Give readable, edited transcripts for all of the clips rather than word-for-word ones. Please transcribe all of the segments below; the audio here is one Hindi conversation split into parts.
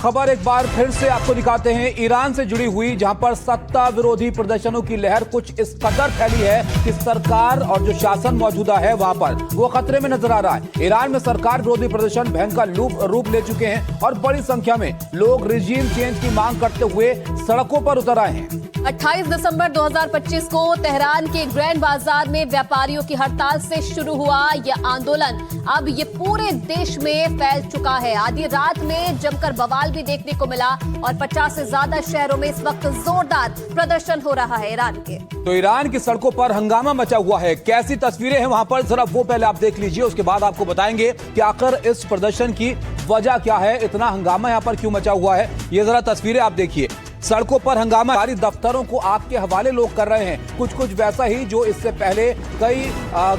खबर एक बार फिर से आपको दिखाते हैं ईरान से जुड़ी हुई, जहां पर सत्ता विरोधी प्रदर्शनों की लहर कुछ इस कदर फैली है कि सरकार और जो शासन मौजूदा है वहां पर वो खतरे में नजर आ रहा है। ईरान में सरकार विरोधी प्रदर्शन भयंकर रूप ले चुके हैं और बड़ी संख्या में लोग रिजीम चेंज की मांग करते हुए सड़कों पर उतर आए हैं। 28 दिसंबर 2025 को तेहरान के ग्रैंड बाजार में व्यापारियों की हड़ताल से शुरू हुआ यह आंदोलन अब ये पूरे देश में फैल चुका है। आधी रात में जमकर बवाल भी देखने को मिला और 50 से ज्यादा शहरों में इस वक्त जोरदार प्रदर्शन हो रहा है ईरान के। तो ईरान की सड़कों पर हंगामा मचा हुआ है। कैसी तस्वीरें हैं वहां पर, जरा वो पहले आप देख लीजिए, उसके बाद आपको बताएंगे कि आखिर इस प्रदर्शन की वजह क्या है, इतना हंगामा यहाँ पर क्यों मचा हुआ है। ये जरा तस्वीरें आप देखिए, सड़कों पर हंगामा, सारी दफ्तरों को आग के हवाले लोग कर रहे हैं। कुछ वैसा ही जो इससे पहले कई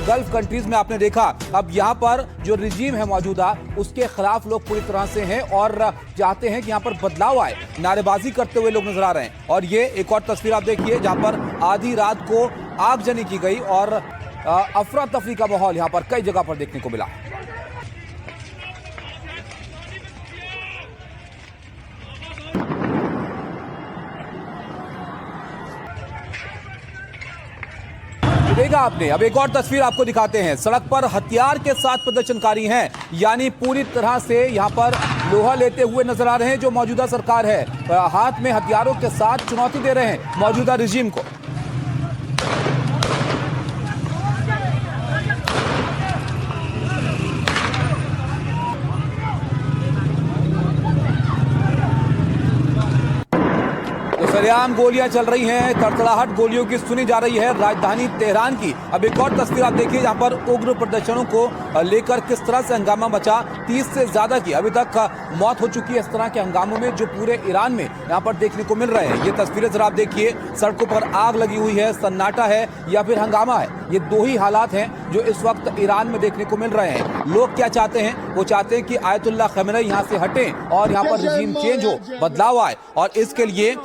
गल्फ कंट्रीज में आपने देखा। अब यहाँ पर जो रिजीम है मौजूदा, उसके खिलाफ लोग पूरी तरह से हैं और चाहते हैं कि यहाँ पर बदलाव आए। नारेबाजी करते हुए लोग नजर आ रहे हैं। और ये एक और तस्वीर आप देखिए जहाँ पर आधी रात को आगजनी की गई और अफरा तफरी का माहौल यहाँ पर कई जगह पर देखने को मिला। देखा आपने। अब एक और तस्वीर आपको दिखाते हैं। सड़क पर हथियार के साथ प्रदर्शनकारी हैं, यानी पूरी तरह से यहां पर लोहा लेते हुए नजर आ रहे हैं। जो मौजूदा सरकार है हाथ में हथियारों के साथ चुनौती दे रहे हैं मौजूदा रिजीम को। सरेआम गोलियां चल रही हैं, तड़तड़ाहट गोलियों की सुनी जा रही है राजधानी तेहरान की। अब एक और तस्वीर आप देखिए जहां पर उग्र प्रदर्शनों को लेकर किस तरह से हंगामा मचा। 30 से ज्यादा की अभी तक मौत हो चुकी है इस तरह के हंगामों में जो पूरे ईरान में यहां पर देखने को मिल रहे हैं। ये तस्वीरें जरा आप देखिए, सड़कों पर आग लगी हुई है, सन्नाटा है या फिर हंगामा है। ये दो ही हालात हैं जो इस वक्त ईरान में देखने को मिल रहे हैं। लोग क्या चाहते हैं? वो चाहते हैं कि आयतुल्लाह खमेनी यहाँ से हटें और यहाँ पर रिजीम चेंज हो, बदलाव आए, और इसके लिए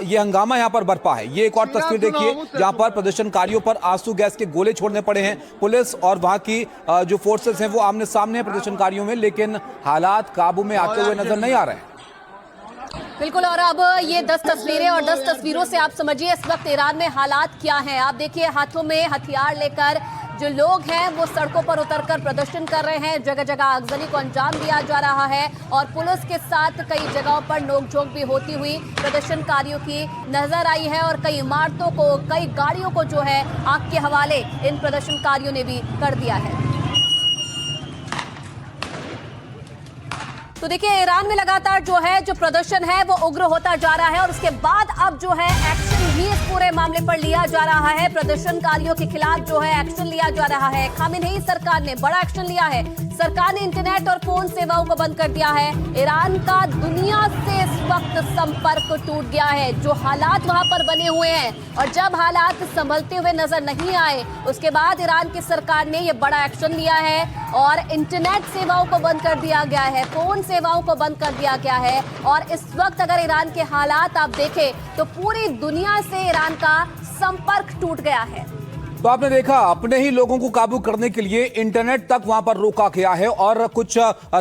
ये हंगामा यहाँ पर बरपा है। ये एक और तस्वीर देखिए जहां पर प्रदर्शनकारियों पर आंसू गैस के गोले छोड़ने पड़े हैं। पुलिस और वहां की जो फोर्सेस हैं वो आमने सामने हैं प्रदर्शनकारियों में, लेकिन हालात काबू में आते हुए नजर नहीं आ रहे हैं। बिल्कुल। और अब ये 10 तस्वीरें और 10 तस्वीरों से आप समझिए इस वक्त ईरान में हालात क्या हैं। आप देखिए हाथों में हथियार लेकर जो लोग हैं वो सड़कों पर उतरकर प्रदर्शन कर रहे हैं। जगह जगह आगजनी को अंजाम दिया जा रहा है और पुलिस के साथ कई जगहों पर नोकझोंक भी होती हुई प्रदर्शनकारियों की नजर आई है और कई इमारतों को, कई गाड़ियों को जो है आग के हवाले इन प्रदर्शनकारियों ने भी कर दिया है। तो देखिए ईरान में लगातार जो प्रदर्शन है वो उग्र होता जा रहा है और उसके बाद अब जो है एक्शन भी इस पूरे मामले पर लिया जा रहा है। प्रदर्शनकारियों के खिलाफ जो है एक्शन लिया जा रहा है। खामेनेई सरकार ने बड़ा एक्शन लिया है। सरकार ने इंटरनेट और फोन सेवाओं को बंद कर दिया है। ईरान का दुनिया से इस वक्त संपर्क टूट गया है। जो हालात वहां पर बने हुए हैं और जब हालात संभलते हुए नजर नहीं आए उसके बाद ईरान की सरकार ने यह बड़ा एक्शन लिया है और इंटरनेट सेवाओं को बंद कर दिया गया है, फोन सेवाओं को बंद कर दिया गया है। और इस वक्त अगर ईरान के हालात आप देखें तो पूरी दुनिया से ईरान का संपर्क टूट गया है। तो आपने देखा, अपने ही लोगों को काबू करने के लिए इंटरनेट तक वहां पर रोका गया है। और कुछ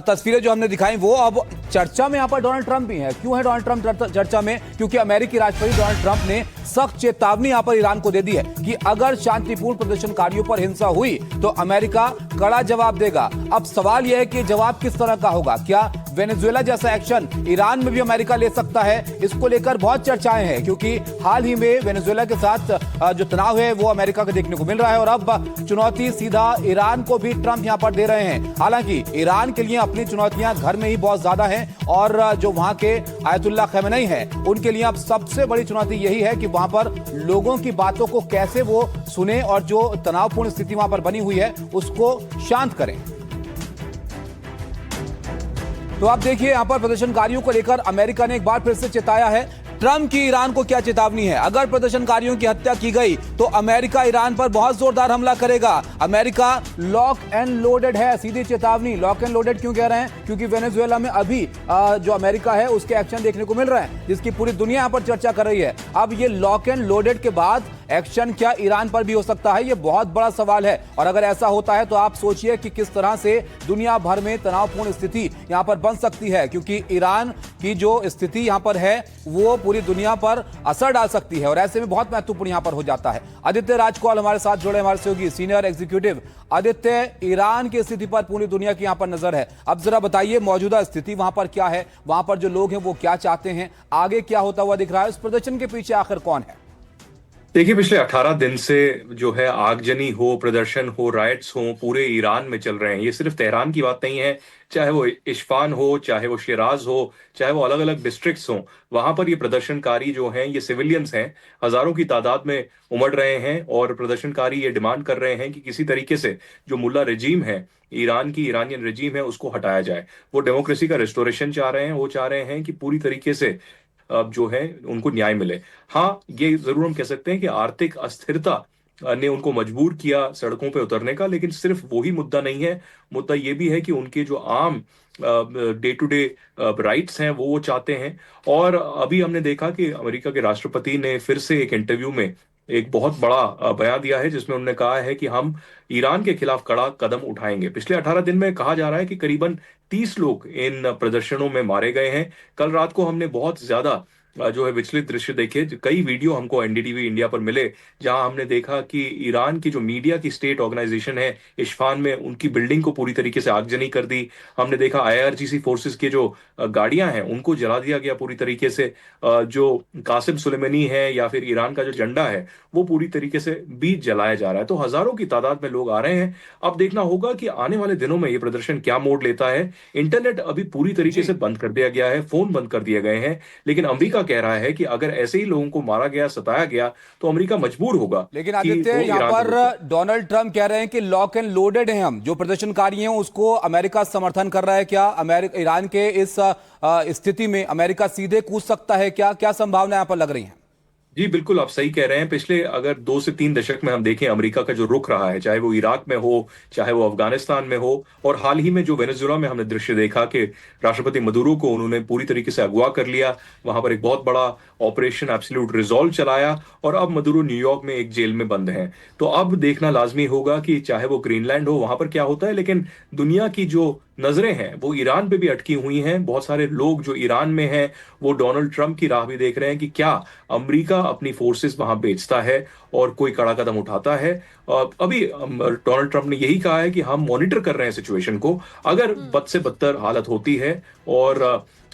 तस्वीरें जो हमने दिखाई वो अब चर्चा में यहाँ पर डोनाल्ड ट्रंप भी है। क्यों है डोनाल्ड ट्रंप चर्चा में? क्योंकि अमेरिकी राष्ट्रपति डोनाल्ड ट्रंप ने सख्त चेतावनी यहाँ पर ईरान को दे दी है कि अगर शांतिपूर्ण प्रदर्शनकारियों पर हिंसा हुई तो अमेरिका कड़ा जवाब देगा। अब सवाल यह है कि जवाब किस तरह का होगा? क्या वेनेजुएला जैसा एक्शन ईरान में भी अमेरिका ले सकता है? इसको लेकर बहुत चर्चाएं हैं क्योंकि हाल ही में वेनेजुएला के साथ जो तनाव है वो अमेरिका को देखने को मिल रहा है और अब चुनौती सीधा ईरान को भी ट्रंप यहाँ पर दे रहे हैं। हालांकि ईरान के लिए अपनी चुनौतियां घर में ही बहुत ज्यादा हैं और जो वहां के आयतुल्लाह खमेनी है उनके लिए अब सबसे बड़ी चुनौती यही है कि वहां पर लोगों की बातों को कैसे वो सुने और जो तनावपूर्ण स्थिति वहां पर बनी हुई है उसको शांत करें। तो आप देखिए यहां पर प्रदर्शनकारियों को लेकर अमेरिका ने एक बार फिर से चेताया है। ट्रंप की ईरान को क्या चेतावनी है? अगर प्रदर्शनकारियों की हत्या की गई तो अमेरिका ईरान पर बहुत जोरदार हमला करेगा। अमेरिका लॉक एंड लोडेड है, सीधी चेतावनी। लॉक एंड लोडेड क्यों कह रहे हैं? क्योंकि वेनेजुएला में अभी जो अमेरिका है उसके एक्शन देखने को मिल रहे हैं जिसकी पूरी दुनिया यहां पर चर्चा कर रही है। अब ये लॉक एंड लोडेड के बाद एक्शन क्या ईरान पर भी हो सकता है? ये बहुत बड़ा सवाल है और अगर ऐसा होता है तो आप सोचिए कि किस तरह से दुनिया भर में तनावपूर्ण स्थिति यहां पर बन सकती है, क्योंकि ईरान कि जो स्थिति यहां पर है वो पूरी दुनिया पर असर डाल सकती है और ऐसे में बहुत महत्वपूर्ण यहां पर हो जाता है। आदित्य राजकौल हमारे साथ जुड़े, हमारे सहयोगी सीनियर एग्जीक्यूटिव। आदित्य, ईरान की स्थिति पर पूरी दुनिया की यहां पर नजर है, अब जरा बताइए मौजूदा स्थिति वहां पर क्या है, वहां पर जो लोग हैं वो क्या चाहते हैं, आगे क्या होता हुआ दिख रहा है, इस प्रदर्शन के पीछे आखिर कौन है? देखिए, पिछले 18 दिन से जो है आगजनी हो, प्रदर्शन हो, राइट्स हो, पूरे ईरान में चल रहे हैं। ये सिर्फ तेहरान की बात नहीं है, चाहे वो इस्फान हो, चाहे वो शिराज हो, चाहे वो अलग अलग डिस्ट्रिक्ट्स हो, वहां पर ये प्रदर्शनकारी जो हैं ये सिविलियंस हैं, हजारों की तादाद में उमड़ रहे हैं और प्रदर्शनकारी ये डिमांड कर रहे हैं कि किसी तरीके से जो मुल्ला रजीम है, ईरान की ईरानियन रजीम है, उसको हटाया जाए। वो डेमोक्रेसी का रिस्टोरेशन चाह रहे हैं, वो चाह रहे हैं कि पूरी तरीके से अब जो है उनको न्याय मिले। हाँ, ये जरूर हम कह सकते हैं कि आर्थिक अस्थिरता ने उनको मजबूर किया सड़कों पे उतरने का, लेकिन सिर्फ वही मुद्दा नहीं है। मुद्दा ये भी है कि उनके जो आम डे टू डे राइट्स हैं वो चाहते हैं। और अभी हमने देखा कि अमेरिका के राष्ट्रपति ने फिर से एक इंटरव्यू में एक बहुत बड़ा बयान दिया है, जिसमें उन्होंने कहा है कि हम ईरान के खिलाफ कड़ा कदम उठाएंगे। पिछले 18 दिन में कहा जा रहा है कि करीबन 30 लोग इन प्रदर्शनों में मारे गए हैं। कल रात को हमने बहुत ज्यादा जो है विचलित दृश्य देखे, कई वीडियो हमको एनडीटीवी इंडिया पर मिले, जहां हमने देखा कि ईरान की जो मीडिया की स्टेट ऑर्गेनाइजेशन है इस्फान में, उनकी बिल्डिंग को पूरी तरीके से आगजनी कर दी। हमने देखा आईआरजीसी फोर्सेस के जो गाड़ियां हैं उनको जला दिया गया पूरी तरीके से। जो कासिम सुलेमानी है या फिर ईरान का जो झंडा है वो पूरी तरीके से बीच जलाया जा रहा है। तो हजारों की तादाद में लोग आ रहे हैं। अब देखना होगा कि आने वाले दिनों में ये प्रदर्शन क्या मोड़ लेता है। इंटरनेट अभी पूरी तरीके से बंद कर दिया गया है, फोन बंद कर दिए गए हैं, लेकिन अमेरिका कह रहा है कि अगर ऐसे ही लोगों को मारा गया, सताया गया, तो अमेरिका मजबूर होगा। लेकिन आदित्य, यहाँ पर डोनाल्ड ट्रंप कह रहे हैं कि लॉक एंड लोडेड हैं हम, जो प्रदर्शनकारी हैं उसको अमेरिका समर्थन कर रहा है। क्या अमेरिका ईरान के इस स्थिति में अमेरिका सीधे कूद सकता है? क्या क्या संभावना यहाँ पर लग रही है? जी बिल्कुल, आप सही कह रहे हैं। पिछले अगर 2 से 3 दशक में हम देखें अमेरिका का जो रुख रहा है, चाहे वो इराक में हो, चाहे वो अफगानिस्तान में हो, और हाल ही में जो वेनेजुएला में हमने दृश्य देखा कि राष्ट्रपति मदुरो को उन्होंने पूरी तरीके से अगवा कर लिया, वहां पर एक बहुत बड़ा ऑपरेशन एब्सोल्यूट रिजॉल्व चलाया और अब मदुरो न्यूयॉर्क में एक जेल में बंद हैं। तो अब देखना लाजमी होगा कि चाहे वो ग्रीनलैंड हो, वहां पर क्या होता है। लेकिन दुनिया की जो नजरें हैं वो ईरान पे भी अटकी हुई हैं। बहुत सारे लोग जो ईरान में हैं वो डोनाल्ड ट्रंप की राह भी देख रहे हैं कि क्या अमेरिका अपनी फोर्सेस वहां भेजता है और कोई कड़ा कदम उठाता है। अभी डोनाल्ड ट्रंप ने यही कहा है कि हम मॉनिटर कर रहे हैं सिचुएशन को, अगर बद से बदतर हालत होती है और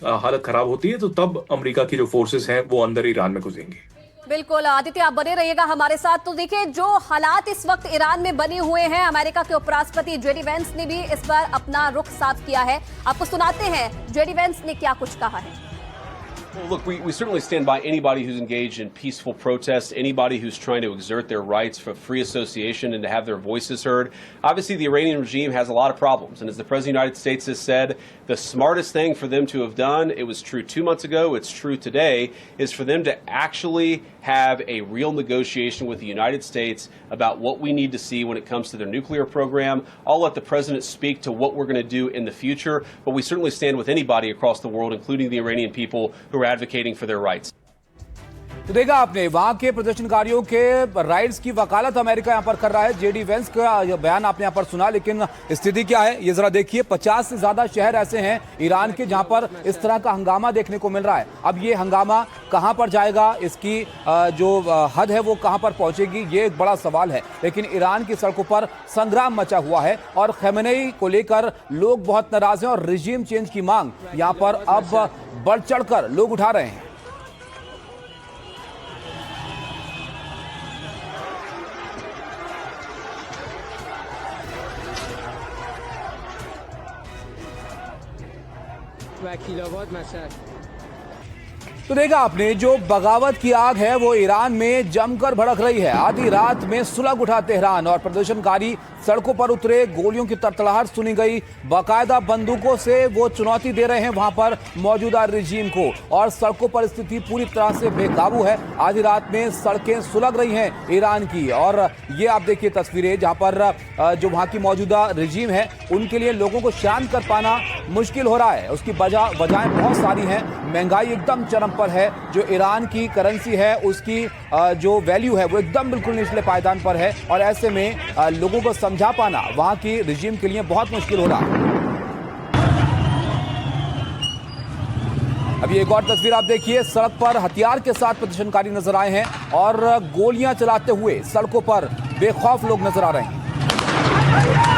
हालत खराब होती है तो तब अमेरिका की जो फोर्सेस हैं वो अंदर ईरान में घुसेंगे। बिल्कुल आदित्य, आप बने रहिएगा हमारे साथ। तो देखिए, जो हालात इस वक्त ईरान में बने हुए हैं, अमेरिका के उपराष्ट्रपति जेडी वेंस ने भी इस पर अपना रुख साफ किया है। आपको सुनाते हैं जेडी वेंस ने क्या कुछ कहा है। Well, look, we certainly stand by anybody who's engaged in peaceful protest, anybody who's trying to exert their rights for free association and to have their voices heard. Obviously, the Iranian regime has a lot of problems, and as the President of the United States has said, the smartest thing for them to have done, it was true 2 months ago, it's true today, is for them to actually have a real negotiation with the United States about what we need to see when it comes to their nuclear program. I'll let the President speak to what we're going to do in the future, but we certainly stand with anybody across the world, including the Iranian people who are advocating for their rights. तो देखा आपने वहां के प्रदर्शनकारियों के राइट्स की वकालत अमेरिका यहां पर कर रहा है। जेडी वेंस का बयान आपने यहां पर सुना, लेकिन स्थिति क्या है ये जरा देखिए। 50 से ज्यादा शहर ऐसे हैं ईरान के जहां पर इस तरह का हंगामा देखने को मिल रहा है। अब ये हंगामा कहां पर जाएगा, इसकी जो हद है वो कहां पर पहुंचेगी, ये एक बड़ा सवाल है। लेकिन ईरान की सड़कों पर संग्राम मचा हुआ है और खमेनेई को लेकर लोग बहुत नाराज हैं और रिजीम चेंज की मांग यहां पर अब बढ़ चढ़कर लोग उठा रहे हैं। तो देखा आपने, जो बगावत की आग है वो ईरान में जमकर भड़क रही है। आधी रात में सुलग उठा तेहरान और प्रदर्शनकारी सड़कों पर उतरे, गोलियों की तड़तड़ाहट सुनी गई। बाकायदा बंदूकों से वो चुनौती दे रहे हैं वहां पर मौजूदा रिजीम को, और सड़कों पर स्थिति पूरी तरह से बेकाबू है। आधी रात में सड़कें सुलग रही हैं ईरान की, और ये आप देखिए तस्वीरें जहां पर जो वहां की मौजूदा रिजीम है उनके लिए लोगों को शांत कर पाना मुश्किल हो रहा है। उसकी वजहें बहुत सारी हैं। महंगाई एकदम चरम पर है, जो ईरान की करेंसी है उसकी जो वैल्यू है वो एकदम बिल्कुल निचले पायदान पर है, और ऐसे में लोगों को समझा पाना वहां की रिजीम के लिए बहुत मुश्किल हो रहा है। अभी एक और तस्वीर आप देखिए, सड़क पर हथियार के साथ प्रदर्शनकारी नजर आए हैं और गोलियां चलाते हुए सड़कों पर बेखौफ लोग नजर आ रहे हैं।